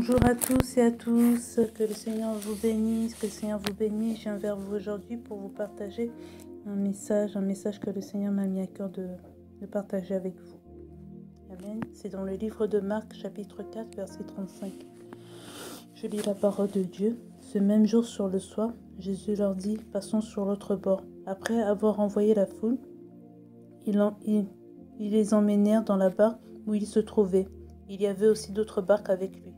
Bonjour à tous et à tous, que le Seigneur vous bénisse, que le Seigneur vous bénisse. Je viens vers vous aujourd'hui pour vous partager un message que le Seigneur m'a mis à cœur de partager avec vous. Amen. C'est dans le livre de Marc, chapitre 4, verset 35. Je lis la parole de Dieu. Ce même jour sur le soir, Jésus leur dit, passons sur l'autre bord. Après avoir envoyé la foule, ils les emmenèrent dans la barque où ils se trouvaient. Il y avait aussi d'autres barques avec lui.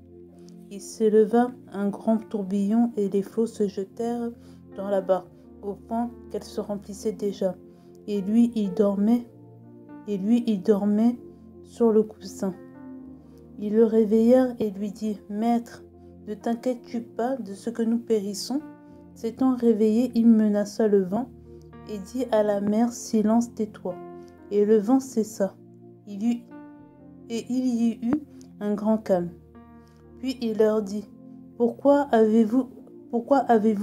Il s'éleva un grand tourbillon et les flots se jetèrent dans la barque, au point qu'elle se remplissait déjà. Et lui, il dormait sur le coussin. Ils le réveillèrent et lui dirent, « Maître, ne t'inquiètes-tu pas de ce que nous périssons ?» S'étant réveillé, il menaça le vent et dit à la mer, « Silence, tais-toi !» Et le vent cessa. Il y eut un grand calme. Puis il leur dit, « Pourquoi avez-vous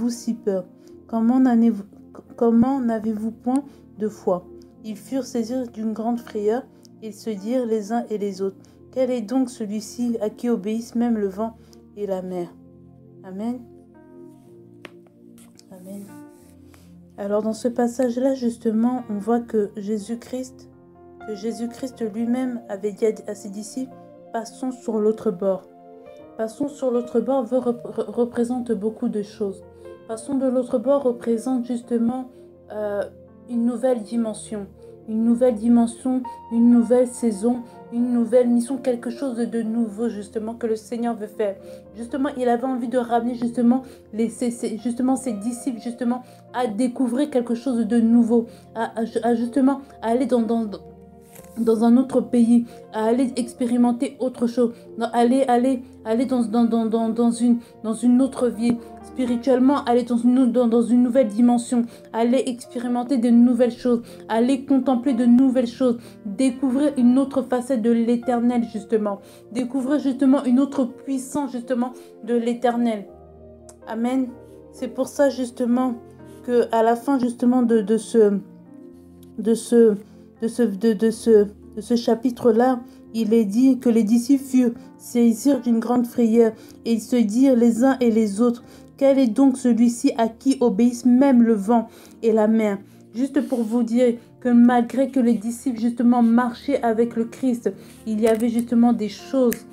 si peur? Comment n'avez-vous point de foi ?» Ils furent saisis d'une grande frayeur. Ils se dirent les uns et les autres, « Quel est donc celui-ci à qui obéissent même le vent et la mer ?» Amen. Amen. Alors dans ce passage-là, justement, on voit que Jésus-Christ lui-même avait dit à ses disciples, « Passons sur l'autre bord. » Passons sur l'autre bord représente beaucoup de choses. Passons de l'autre bord représente justement une nouvelle dimension, une nouvelle saison, une nouvelle mission, quelque chose de nouveau justement que le Seigneur veut faire. Justement, il avait envie de ramener justement ses disciples justement à découvrir quelque chose de nouveau, à justement aller dans un autre pays, à aller expérimenter autre chose, aller dans une autre vie, spirituellement, aller dans une nouvelle dimension, aller expérimenter de nouvelles choses, aller contempler de nouvelles choses, découvrir une autre facette de l'Éternel justement, découvrir justement une autre puissance justement de l'Éternel. Amen. C'est pour ça justement que à la fin justement de ce chapitre-là, il est dit que les disciples furent saisis d'une grande frayeur et ils se dirent les uns et les autres, « Quel est donc celui-ci à qui obéissent même le vent et la mer ?» Juste pour vous dire que malgré que les disciples justement marchaient avec le Christ, il y avait justement des choses,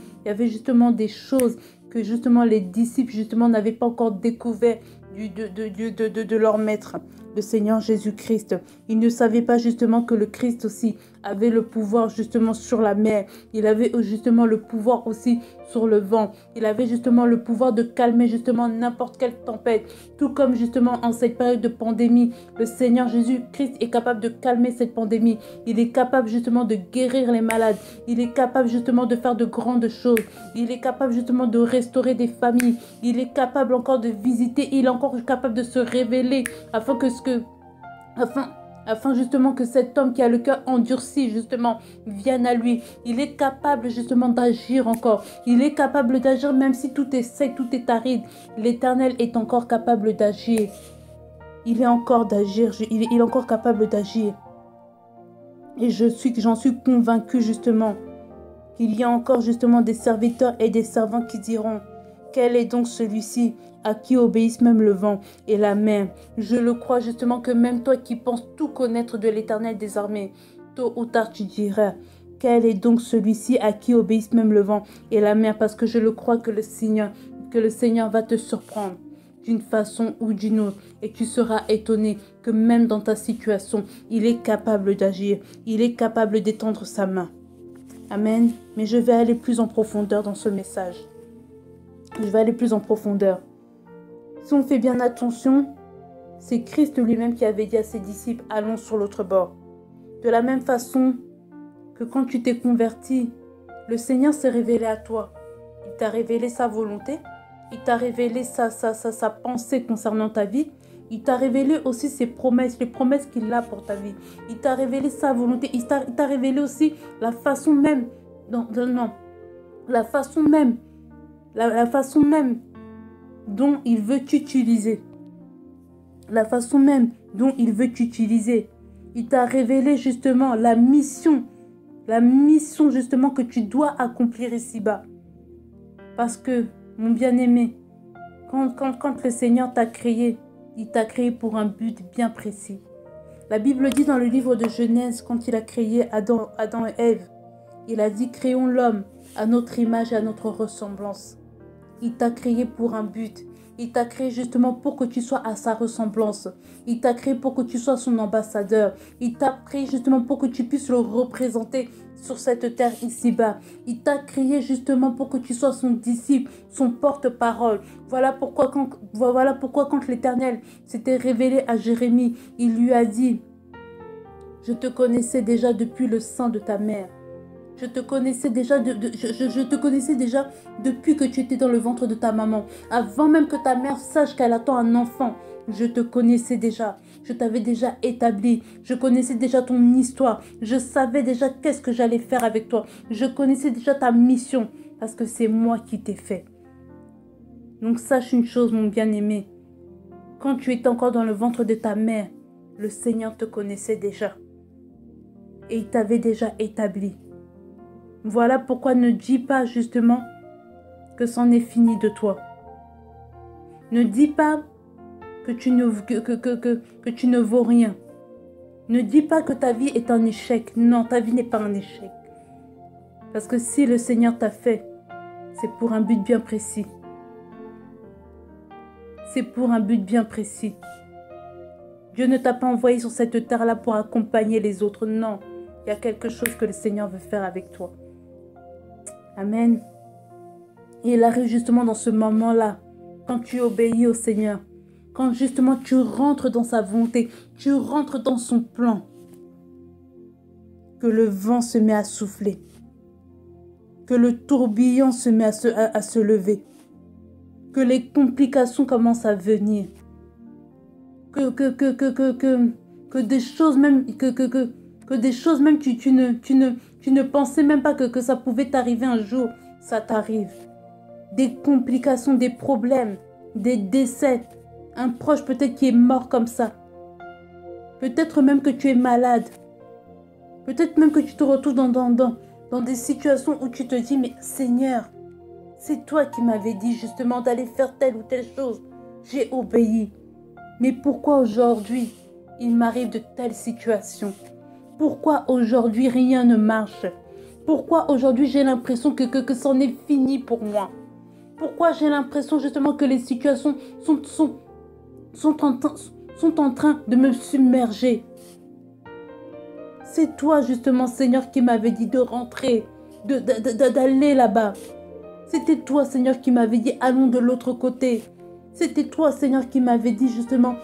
que justement les disciples justement n'avaient pas encore découvert de leur maître, le Seigneur Jésus-Christ. Ils ne savaient pas justement que le Christ aussi avait le pouvoir justement sur la mer. Il avait justement le pouvoir aussi sur le vent. Il avait justement le pouvoir de calmer justement n'importe quelle tempête. Tout comme justement en cette période de pandémie, le Seigneur Jésus-Christ est capable de calmer cette pandémie. Il est capable justement de guérir les malades. Il est capable justement de faire de grandes choses. Il est capable justement de restaurer des familles. Il est capable encore de visiter. Il est encore capable de se révéler afin justement que cet homme qui a le cœur endurci justement vienne à lui. Il est capable justement d'agir encore. Il est capable d'agir même si tout est sec, tout est aride. L'Éternel est encore capable d'agir. Il est encore capable d'agir. Et j'en suis convaincue justement qu'il y a encore justement des serviteurs et des servants qui diront, « Quel est donc celui-ci à qui obéissent même le vent et la mer ?» Je le crois justement que même toi qui penses tout connaître de l'Éternel des armées, tôt ou tard tu diras, « Quel est donc celui-ci à qui obéissent même le vent et la mer ?» Parce que je le crois que le Seigneur va te surprendre d'une façon ou d'une autre. Et tu seras étonné que même dans ta situation, il est capable d'agir. Il est capable d'étendre sa main. Amen. Mais je vais aller plus en profondeur dans ce message. Je vais aller plus en profondeur. Si on fait bien attention, c'est Christ lui-même qui avait dit à ses disciples, « Allons sur l'autre bord ». De la même façon que quand tu t'es converti, le Seigneur s'est révélé à toi. Il t'a révélé sa volonté. Il t'a révélé sa pensée concernant ta vie. Il t'a révélé aussi ses promesses, les promesses qu'il a pour ta vie. Il t'a révélé sa volonté. Il t'a révélé aussi la façon même, la façon même dont il veut t'utiliser. La façon même dont il veut t'utiliser. Il t'a révélé justement la mission justement que tu dois accomplir ici-bas. Parce que Mon bien-aimé, quand le Seigneur t'a créé, il t'a créé pour un but bien précis. La Bible dit dans le livre de Genèse, quand il a créé Adam et Ève, il a dit, créons l'homme à notre image et à notre ressemblance. Il t'a créé pour un but. Il t'a créé justement pour que tu sois à sa ressemblance. Il t'a créé pour que tu sois son ambassadeur. Il t'a créé justement pour que tu puisses le représenter sur cette terre ici-bas. Il t'a créé justement pour que tu sois son disciple, son porte-parole. Voilà pourquoi quand l'Éternel s'était révélé à Jérémie, il lui a dit, je te connaissais déjà depuis le sein de ta mère. Je te connaissais déjà depuis que tu étais dans le ventre de ta maman. Avant même que ta mère sache qu'elle attend un enfant, je te connaissais déjà. Je t'avais déjà établi. Je connaissais déjà ton histoire. Je savais déjà qu'est-ce que j'allais faire avec toi. Je connaissais déjà ta mission parce que c'est moi qui t'ai fait. Donc sache une chose, mon bien-aimé. Quand tu étais encore dans le ventre de ta mère, le Seigneur te connaissait déjà. Et il t'avait déjà établi. Voilà pourquoi ne dis pas justement que c'en est fini de toi. Ne dis pas que tu ne vaux rien. Ne dis pas que ta vie est un échec. Non, ta vie n'est pas un échec. Parce que si le Seigneur t'a fait, c'est pour un but bien précis. C'est pour un but bien précis. Dieu ne t'a pas envoyé sur cette terre-là pour accompagner les autres. Non, il y a quelque chose que le Seigneur veut faire avec toi. Amen. Et il arrive justement dans ce moment-là, quand tu obéis au Seigneur, quand justement tu rentres dans sa volonté, tu rentres dans son plan, que le vent se met à souffler, que le tourbillon se met à se lever, que les complications commencent à venir, que des choses même, que des choses même tu ne pensais même pas que ça pouvait t'arriver un jour, ça t'arrive. Des complications, des problèmes, des décès, un proche peut-être qui est mort comme ça. Peut-être même que tu es malade. Peut-être même que tu te retrouves dans des situations où tu te dis, mais Seigneur, c'est toi qui m'avais dit justement d'aller faire telle ou telle chose. J'ai obéi. Mais pourquoi aujourd'hui, il m'arrive de telles situations? Pourquoi aujourd'hui, rien ne marche? Pourquoi aujourd'hui, j'ai l'impression que c'en est fini pour moi? Pourquoi j'ai l'impression justement que les situations sont en train de me submerger? C'est toi justement, Seigneur, qui m'avais dit de rentrer, d'aller là-bas. C'était toi, Seigneur, qui m'avais dit allons de l'autre côté. C'était toi, Seigneur, qui m'avais dit justement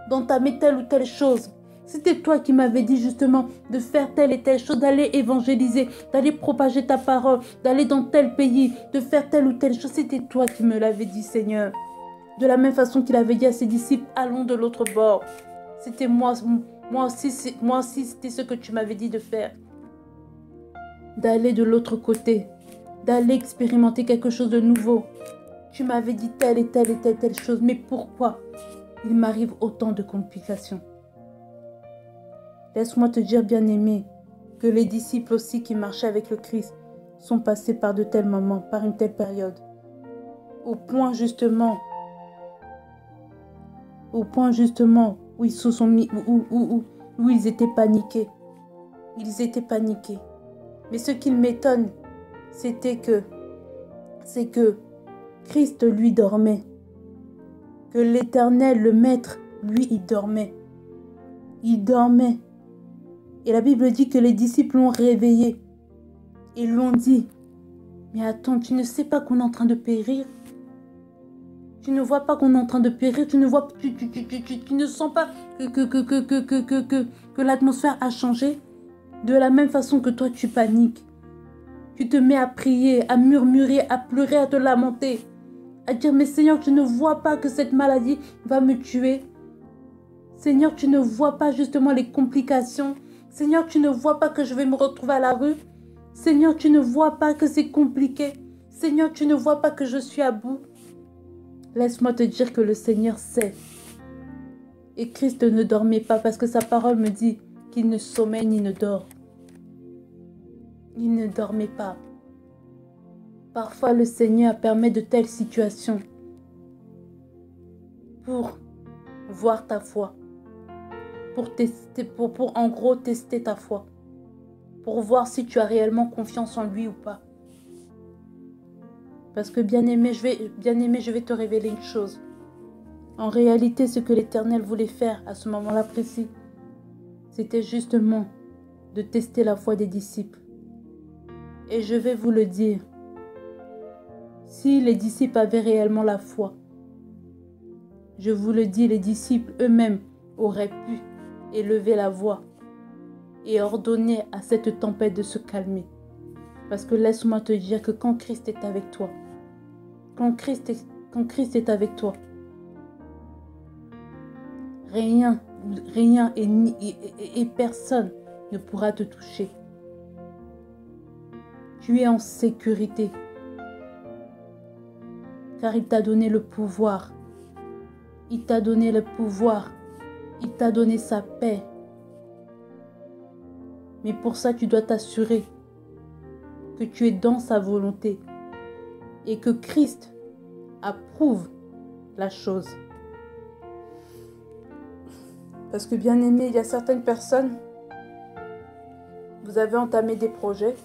d'entamer telle ou telle chose. C'était toi qui m'avais dit justement de faire telle et telle chose, d'aller évangéliser, d'aller propager ta parole, d'aller dans tel pays, de faire telle ou telle chose. C'était toi qui me l'avais dit, Seigneur. De la même façon qu'il avait dit à ses disciples, allons de l'autre bord. C'était moi aussi, c'était ce que tu m'avais dit de faire. D'aller de l'autre côté, d'aller expérimenter quelque chose de nouveau. Tu m'avais dit telle et telle et telle chose, mais pourquoi il m'arrive autant de complications? Laisse-moi te dire, bien-aimé, que les disciples aussi qui marchaient avec le Christ sont passés par de tels moments, par une telle période. Au point justement où ils se sont mis, où ils étaient paniqués. Ils étaient paniqués. Mais ce qui m'étonne, c'est que Christ, lui, dormait. Que l'Éternel, le Maître, lui, il dormait. Il dormait. Et la Bible dit que les disciples l'ont réveillé. Ils l'ont dit, mais attends, tu ne sais pas qu'on est en train de périr? Tu ne vois pas qu'on est en train de périr? Tu ne vois, tu ne sens pas que l'atmosphère a changé? De la même façon que toi, tu paniques. Tu te mets à prier, à murmurer, à pleurer, à te lamenter. À dire, mais Seigneur, tu ne vois pas que cette maladie va me tuer? Seigneur, tu ne vois pas justement les complications? Seigneur, tu ne vois pas que je vais me retrouver à la rue? Seigneur, tu ne vois pas que c'est compliqué? Seigneur, tu ne vois pas que je suis à bout? Laisse-moi te dire que le Seigneur sait. Et Christ ne dormait pas parce que sa parole me dit qu'il ne sommeille ni ne dort. Il ne dormait pas. Parfois, le Seigneur permet de telles situations pour voir ta foi, pour tester, pour en gros tester ta foi, pour voir si tu as réellement confiance en lui ou pas. Parce que bien-aimé, je vais te révéler une chose. En réalité, ce que l'Éternel voulait faire à ce moment-là précis, c'était justement de tester la foi des disciples. Et je vais vous le dire, si les disciples avaient réellement la foi, je vous le dis, les disciples eux-mêmes auraient pu élever la voix et ordonner à cette tempête de se calmer. Parce que laisse-moi te dire que quand Christ est avec toi, quand Christ est avec toi, rien et personne ne pourra te toucher. Tu es en sécurité, car il t'a donné le pouvoir. Il t'a donné le pouvoir. Il t'a donné sa paix. Mais pour ça, tu dois t'assurer que tu es dans sa volonté et que Christ approuve la chose. Parce que bien aimé, il y a certaines personnes, vous avez entamé des projets,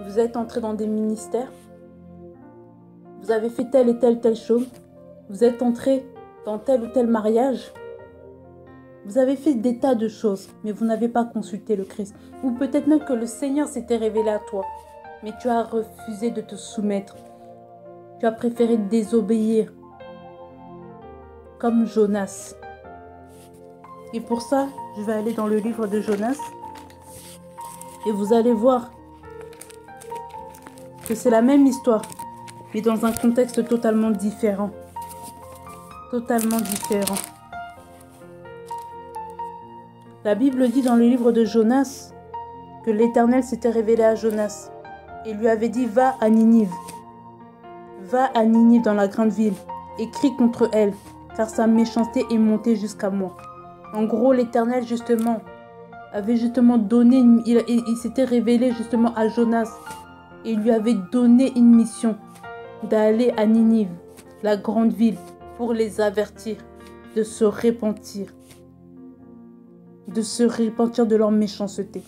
vous êtes entré dans des ministères, vous avez fait telle et telle chose, vous êtes entré dans tel ou tel mariage, vous avez fait des tas de choses, mais vous n'avez pas consulté le Christ. Ou peut-être même que le Seigneur s'était révélé à toi, mais tu as refusé de te soumettre. Tu as préféré désobéir, comme Jonas. Et pour ça, je vais aller dans le livre de Jonas, et vous allez voir que c'est la même histoire, mais dans un contexte totalement différent. Totalement différent. La Bible dit dans le livre de Jonas que l'Éternel s'était révélé à Jonas et lui avait dit « Va à Ninive. Va à Ninive dans la grande ville et crie contre elle, car sa méchanceté est montée jusqu'à moi. » En gros, l'Éternel avait donné, il s'était révélé justement à Jonas et lui avait donné une mission d'aller à Ninive, la grande ville, pour les avertir de se repentir. De se repentir de leur méchanceté.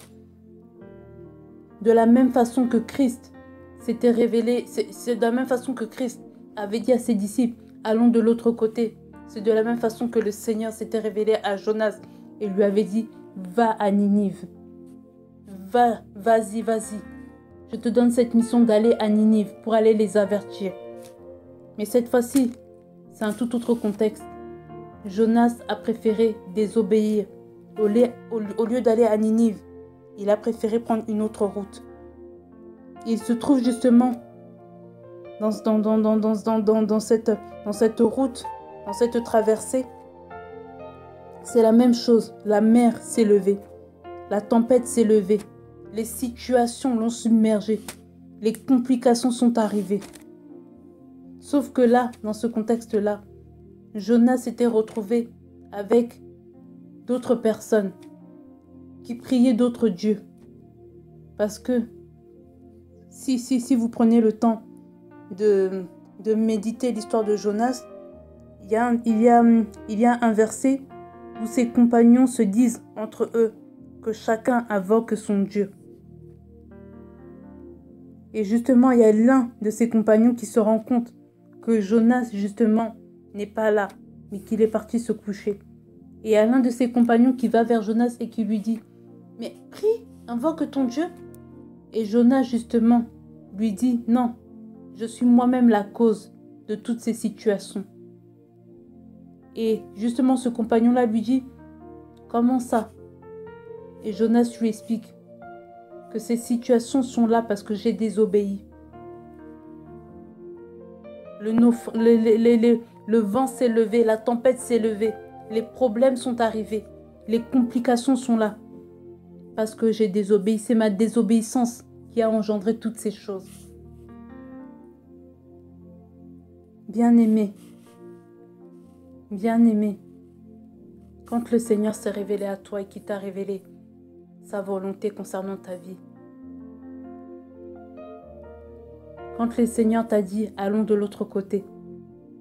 De la même façon que Christ s'était révélé, c'est de la même façon que Christ avait dit à ses disciples, allons de l'autre côté. C'est de la même façon que le Seigneur s'était révélé à Jonas et lui avait dit, va à Ninive. Vas-y. Je te donne cette mission d'aller à Ninive pour aller les avertir. Mais cette fois-ci, c'est un tout autre contexte. Jonas a préféré désobéir. Au lieu d'aller à Ninive, il a préféré prendre une autre route. Il se trouve justement dans cette route, dans cette traversée. C'est la même chose. La mer s'est levée. La tempête s'est levée. Les situations l'ont submergé. Les complications sont arrivées. Sauf que là, dans ce contexte-là, Jonas s'était retrouvé avec d'autres personnes qui priaient d'autres dieux. Parce que si vous prenez le temps de méditer l'histoire de Jonas, il y a un verset où ses compagnons se disent entre eux que chacun invoque son Dieu. Et justement, il y a l'un de ses compagnons qui se rend compte que Jonas, justement, n'est pas là, mais qu'il est parti se coucher. Et il y a l'un de ses compagnons qui va vers Jonas et qui lui dit « Mais prie, invoque ton Dieu !» Et Jonas, justement, lui dit « Non, je suis moi-même la cause de toutes ces situations. » Et justement, ce compagnon-là lui dit « Comment ça ?» Et Jonas lui explique que ces situations sont là parce que j'ai désobéi. Le vent s'est levé, la tempête s'est levée, les problèmes sont arrivés, les complications sont là. Parce que j'ai désobéi, c'est ma désobéissance qui a engendré toutes ces choses. Bien-aimé, quand le Seigneur s'est révélé à toi et qu'il t'a révélé sa volonté concernant ta vie, Quand le Seigneur t'a dit « allons de l'autre côté »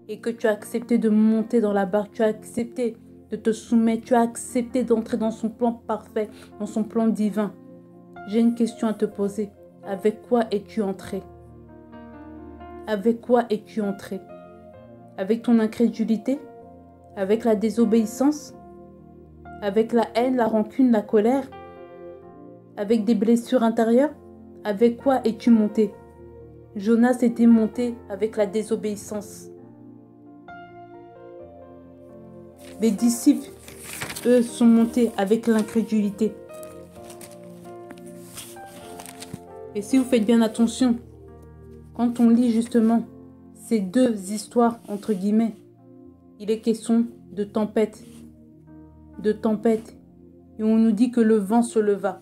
et que tu as accepté de monter dans la barque, tu as accepté de te soumettre, tu as accepté d'entrer dans son plan parfait, dans son plan divin. J'ai une question à te poser. Avec quoi es-tu entré? Avec quoi es-tu entré? Avec ton incrédulité? Avec la désobéissance? Avec la haine, la rancune, la colère? Avec des blessures intérieures? Avec quoi es-tu monté? Jonas était monté avec la désobéissance. Les disciples, eux, sont montés avec l'incrédulité. Et si vous faites bien attention, quand on lit justement ces deux histoires, entre guillemets, il est question de tempête. De tempête. Et on nous dit que le vent se leva.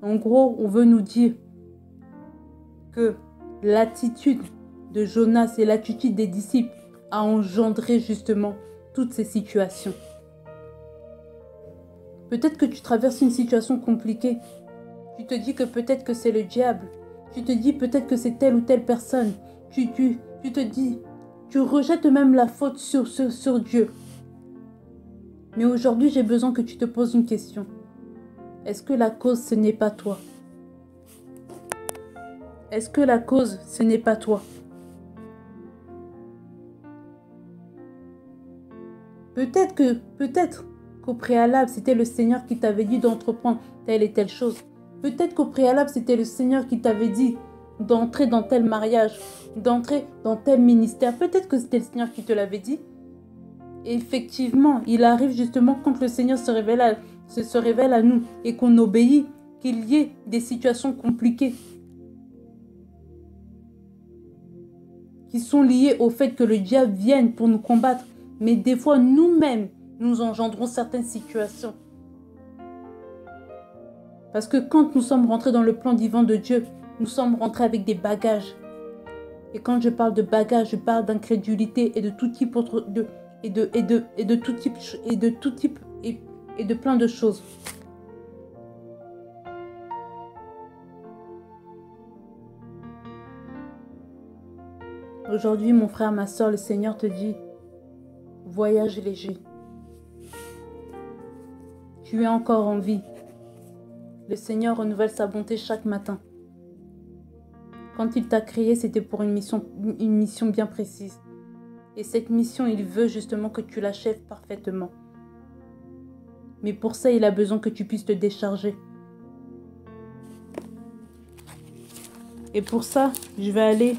En gros, on veut nous dire que l'attitude de Jonas et l'attitude des disciples a engendré justement toutes ces situations. Peut-être que tu traverses une situation compliquée. Tu te dis que peut-être que c'est le diable. Tu te dis peut-être que c'est telle ou telle personne. Tu te dis, tu rejettes même la faute sur Dieu. Mais aujourd'hui, j'ai besoin que tu te poses une question. Est-ce que la cause, ce n'est pas toi? Est-ce que la cause, ce n'est pas toi? Peut-être qu'au préalable, c'était le Seigneur qui t'avait dit d'entreprendre telle et telle chose. Peut-être qu'au préalable, c'était le Seigneur qui t'avait dit d'entrer dans tel mariage, d'entrer dans tel ministère. Peut-être que c'était le Seigneur qui te l'avait dit. Et effectivement, il arrive justement quand le Seigneur se révèle à nous et qu'on obéit, qu'il y ait des situations compliquées qui sont liées au fait que le diable vienne pour nous combattre. Mais des fois, nous-mêmes, nous engendrons certaines situations. Parce que quand nous sommes rentrés dans le plan divin de Dieu, nous sommes rentrés avec des bagages. Et quand je parle de bagages, je parle d'incrédulité et de tout type et de plein de choses. Aujourd'hui, mon frère, ma soeur, le Seigneur te dit, voyage léger. Tu es encore en vie. Le Seigneur renouvelle sa bonté chaque matin. Quand il t'a créé, c'était pour une mission bien précise. Et cette mission, il veut justement que tu l'achèves parfaitement. Mais pour ça, il a besoin que tu puisses te décharger. Et pour ça, je vais aller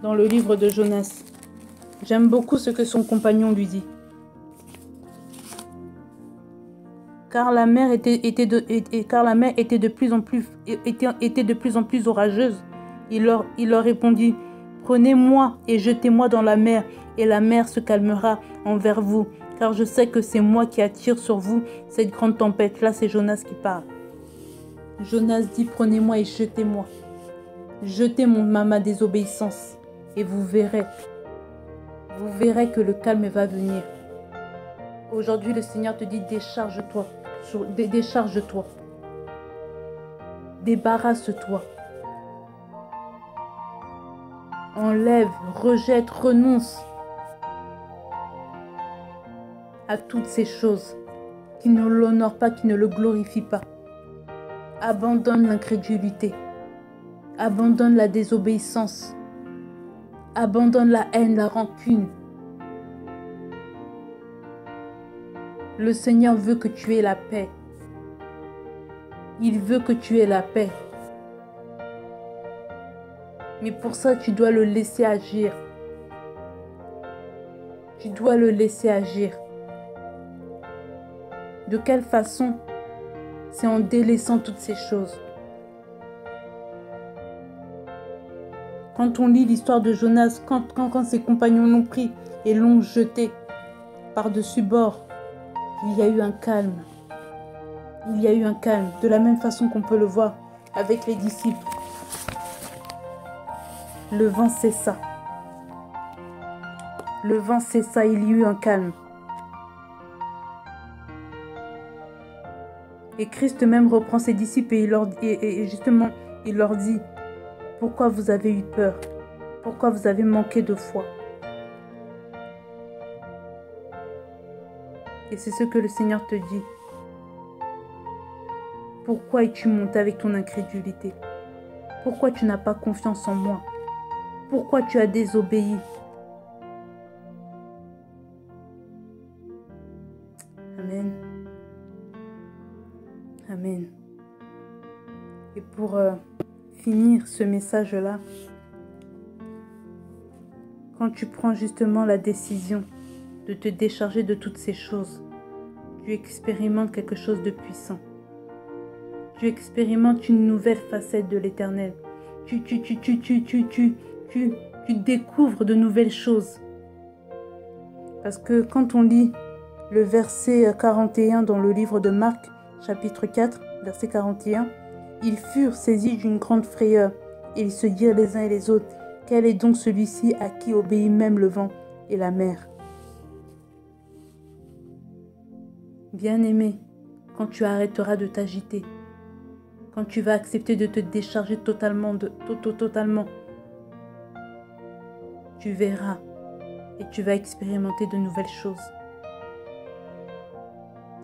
dans le livre de Jonas. J'aime beaucoup ce que son compagnon lui dit. Car la mer était de plus en plus orageuse. Il leur répondit, prenez-moi et jetez-moi dans la mer, et la mer se calmera envers vous, car je sais que c'est moi qui attire sur vous cette grande tempête. Là, c'est Jonas qui parle. Jonas dit, prenez-moi et jetez-moi. Jetez ma désobéissance, et vous verrez que le calme va venir. Aujourd'hui, le Seigneur te dit, décharge-toi. Décharge-toi. Débarrasse-toi. Enlève, rejette, renonce à toutes ces choses qui ne l'honorent pas, qui ne le glorifient pas. Abandonne l'incrédulité. Abandonne la désobéissance. Abandonne la haine, la rancune. Le Seigneur veut que tu aies la paix. Il veut que tu aies la paix. Mais pour ça, tu dois le laisser agir. Tu dois le laisser agir. De quelle façon? C'est en délaissant toutes ces choses. Quand on lit l'histoire de Jonas, quand ses compagnons l'ont pris et l'ont jeté par-dessus bord, il y a eu un calme. Il y a eu un calme, de la même façon qu'on peut le voir avec les disciples. Le vent cessa. Le vent cessa, il y a eu un calme. Et Christ même reprend ses disciples et justement, il leur dit, Pourquoi vous avez eu peur? Pourquoi vous avez manqué de foi? Et c'est ce que le Seigneur te dit. Pourquoi es-tu monté avec ton incrédulité? Pourquoi tu n'as pas confiance en moi? Pourquoi tu as désobéi? Amen. Amen. Et pour finir ce message-là, quand tu prends justement la décision de te décharger de toutes ces choses, tu expérimentes quelque chose de puissant. Tu expérimentes une nouvelle facette de l'Éternel. Tu découvres de nouvelles choses. Parce que quand on lit le verset 41 dans le livre de Marc, chapitre 4, verset 41, ils furent saisis d'une grande frayeur et ils se dirent les uns et les autres, quel est donc celui-ci à qui obéit même le vent et la mer? Bien-aimé, quand tu arrêteras de t'agiter, quand tu vas accepter de te décharger totalement, tu verras et tu vas expérimenter de nouvelles choses.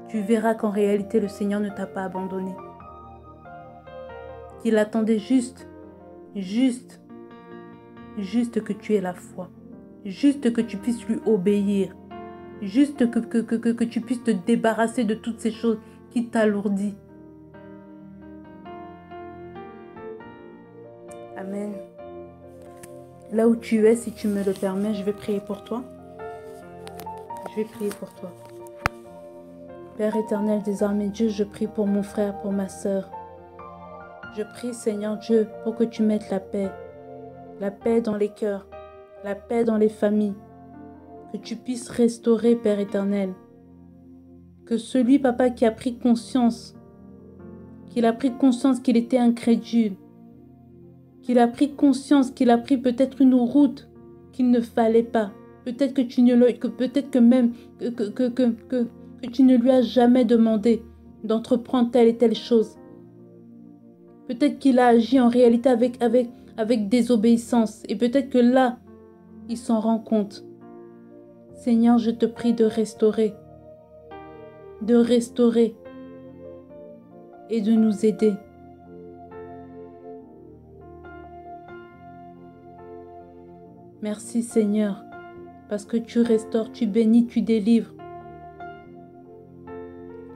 Tu verras qu'en réalité, le Seigneur ne t'a pas abandonné. Qu'il attendait juste que tu aies la foi. Juste que tu puisses lui obéir. Juste que tu puisses te débarrasser de toutes ces choses qui t'alourdissent. Amen. Là où tu es, si tu me le permets, je vais prier pour toi. Je vais prier pour toi. Père éternel, désormais Dieu, je prie pour mon frère, pour ma sœur. Je prie, Seigneur Dieu, pour que tu mettes la paix dans les cœurs, la paix dans les familles, que tu puisses restaurer, Père éternel. Que celui, Papa, qui a pris conscience, qu'il était incrédule, qu'il a pris conscience qu'il a pris peut-être une route qu'il ne fallait pas, peut-être que tu ne lui as jamais demandé d'entreprendre telle et telle chose. Peut-être qu'il a agi en réalité avec désobéissance. Et peut-être que là, il s'en rend compte. Seigneur, je te prie de restaurer. Et de nous aider. Merci Seigneur, parce que tu restaures, tu bénis, tu délivres.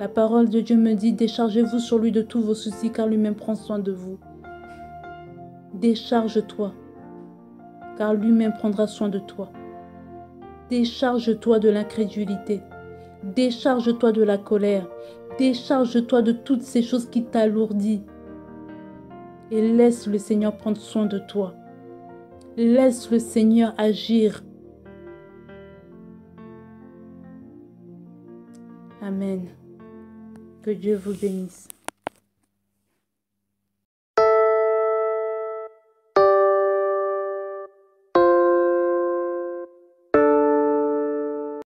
La parole de Dieu me dit, déchargez-vous sur lui de tous vos soucis, car lui-même prend soin de vous. Décharge-toi, car lui-même prendra soin de toi. Décharge-toi de l'incrédulité. Décharge-toi de la colère. Décharge-toi de toutes ces choses qui t'alourdissent. Et laisse le Seigneur prendre soin de toi. Laisse le Seigneur agir. Amen. Que Dieu vous bénisse.